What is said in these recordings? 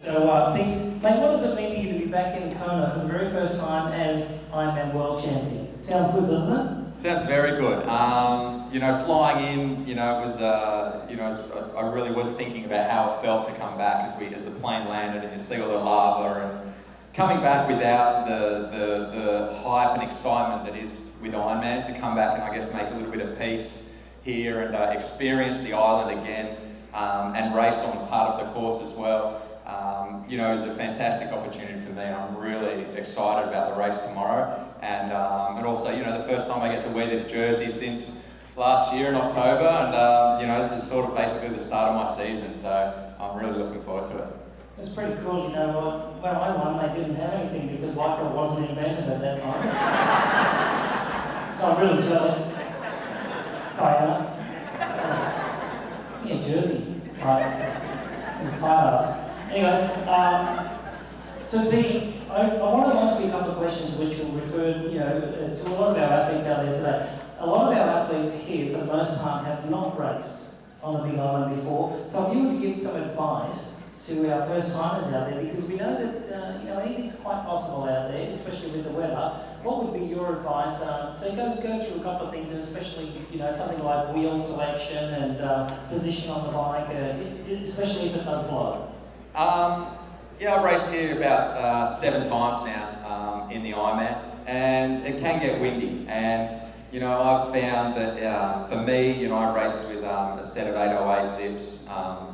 So, Pete, mate, what does it mean for you to be back in Kona for the very first time as Ironman World Champion? Sounds good, doesn't it? Sounds very good. Flying in, it was, I really was thinking about how it felt to come back as the plane landed and you see all the lava and coming back without the hype and excitement that is with Ironman, to come back and I guess make a little bit of peace here and experience the island again and race on part of the course as well. It was a fantastic opportunity for me. I'm really excited about the race tomorrow, and also, the first time I get to wear this jersey since last year in October, and this is sort of basically the start of my season, so I'm really looking forward to it. It's pretty cool, when I won, they didn't have anything because Lycra wasn't invented at that time. So I'm really jealous. Diana. Yeah, jersey. It's tired ass. Anyway, so I want to ask you a couple of questions which will refer, to a lot of our athletes out there today. A lot of our athletes here, for the most part, have not raced on the Big Island before. So if you were to give some advice to our first timers out there, because we know that anything's quite possible out there, especially with the weather. What would be your advice? So go through a couple of things, and especially something like wheel selection and position on the bike, especially if it does blow. I've raced here about 7 times now in the Ironman, and it can get windy. And I've found that for me, I raced with a set of 808 zips,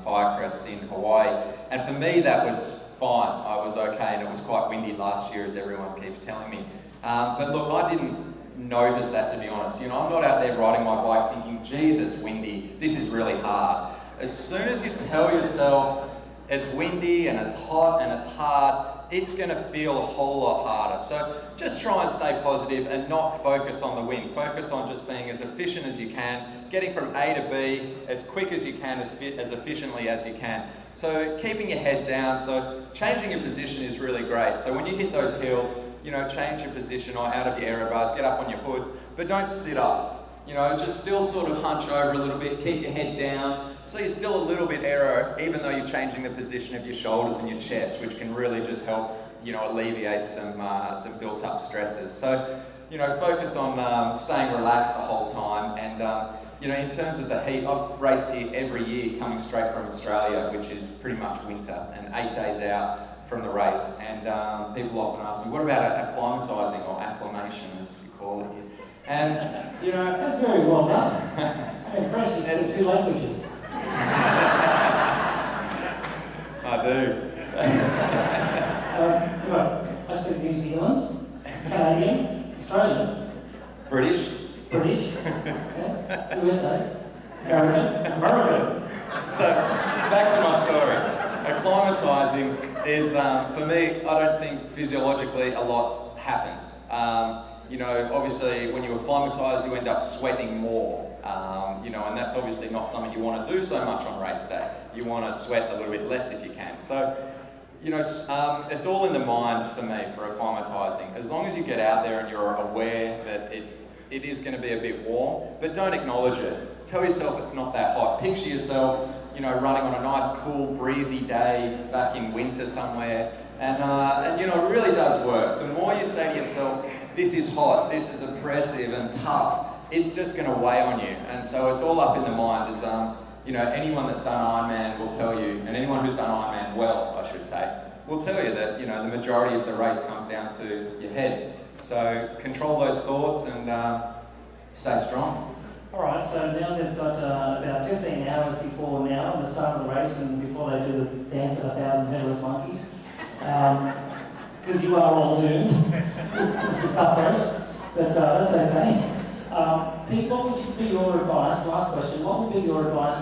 Firecrests in Hawaii, and for me that was fine. I was okay, and it was quite windy last year, as everyone keeps telling me. But look, I didn't notice that, to be honest. I'm not out there riding my bike thinking, Jesus, windy, this is really hard. As soon as you tell yourself it's windy and it's hot and it's hard, it's going to feel a whole lot harder. So just try and stay positive and not focus on the wind. Focus on just being as efficient as you can, getting from A to B as quick as you can, as efficiently as you can. So keeping your head down, so changing your position is really great. So when you hit those hills, change your position out of your aero bars, get up on your hoods, but don't sit up. Just still sort of hunch over a little bit, keep your head down, so you're still a little bit aero, even though you're changing the position of your shoulders and your chest, which can really just help, alleviate some built-up stresses. So, focus on staying relaxed the whole time, and in terms of the heat, I've raced here every year coming straight from Australia, which is pretty much winter, and 8 days out from the race, and people often ask me, what about acclimatising or acclimation, as you call it here? And, That's very well done. I'm impressed you speak 2 languages. I do. I speak New Zealand, Canadian, Australian. British. Yeah. USA. American. So, back to my story. Acclimatising is, for me, I don't think physiologically a lot happens. Obviously when you acclimatise, you end up sweating more, and that's obviously not something you want to do so much on race day. You want to sweat a little bit less if you can. So, it's all in the mind for me for acclimatising. As long as you get out there and you're aware that it is going to be a bit warm, but don't acknowledge it. Tell yourself it's not that hot. Picture yourself, running on a nice, cool, breezy day back in winter somewhere, and it really does work. The more you say to yourself, this is hot, this is oppressive and tough, it's just going to weigh on you. And so it's all up in the mind. As anyone that's done Ironman will tell you, and anyone who's done Ironman well, I should say, will tell you that the majority of the race comes down to your head. So control those thoughts and stay strong. All right, so now they've got about 15 hours before now, on the start of the race, and before they do the dance of 1,000 headless monkeys. Because you are all doomed. This is a tough race, but that's okay. Pete, what would be your advice? Last question. What would be your advice?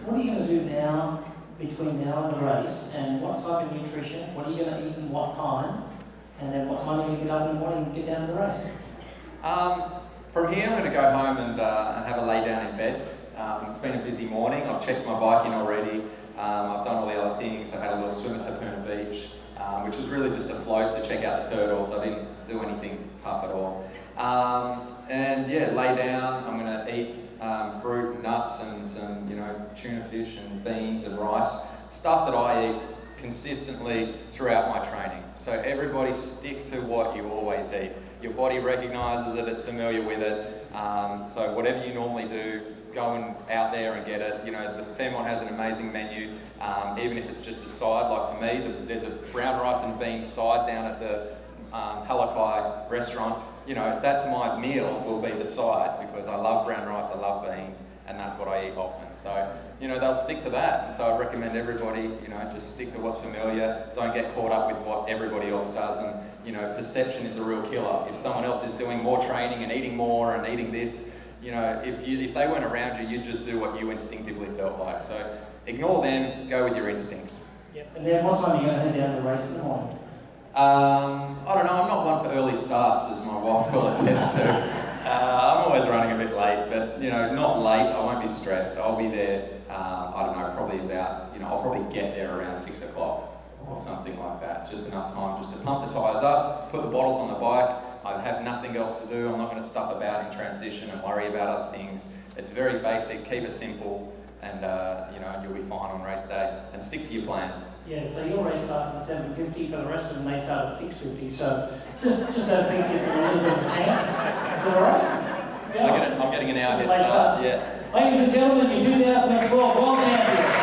What are you going to do now, between now and the race, and what type of nutrition? What are you going to eat and what time? And then what time are you going to get up in the morning and get down to the race? From here, I'm going to go home and have a lay down in bed. It's been a busy morning. I've checked my bike in already. I've done all the other things. I had a little swim at Hapuna Beach, which was really just a float to check out the turtles. I didn't do anything tough at all. Lay down. I'm going to eat fruit, nuts, and some, tuna fish and beans and rice. Stuff that I eat consistently throughout my training. So everybody stick to what you always eat. Your body recognises it, it's familiar with it. So whatever you normally do, go and out there and get it. You know, the Fairmont has an amazing menu, even if it's just a side. Like for me, there's a brown rice and beans side down at the Halakai restaurant. You know, that's my meal, will be the side, because I love brown rice, I love beans, and that's what I eat often. So, you know, they'll stick to that. And so I recommend everybody, you know, just stick to what's familiar. Don't get caught up with what everybody else does. And, you know, perception is a real killer. If someone else is doing more training and eating more and eating this, you know, if they weren't around you, you'd just do what you instinctively felt like. So ignore them, go with your instincts. Yep. And then what time are you going to head down to the race in the morning? I don't know, I'm not one for early starts, as my wife will attest to. I'm always running a bit late, but, you know, not late, I won't be stressed. I'll be there, I don't know, probably about, you know, I'll probably get there around 6 o'clock or something like that. Just enough time just to pump the tyres up, put the bottles on the bike. I have nothing else to do. I'm not going to stuff about in transition and worry about other things. It's very basic, keep it simple, and, you know, you'll be fine on race day. And stick to your plan. Yeah, so your race starts at 7:50, for the rest of them they start at 6:50, so just so I think it's a little bit of a chance. Is that alright? Yeah. I'm getting an hour head start, yeah. Ladies and gentlemen, your 2012 World Champion.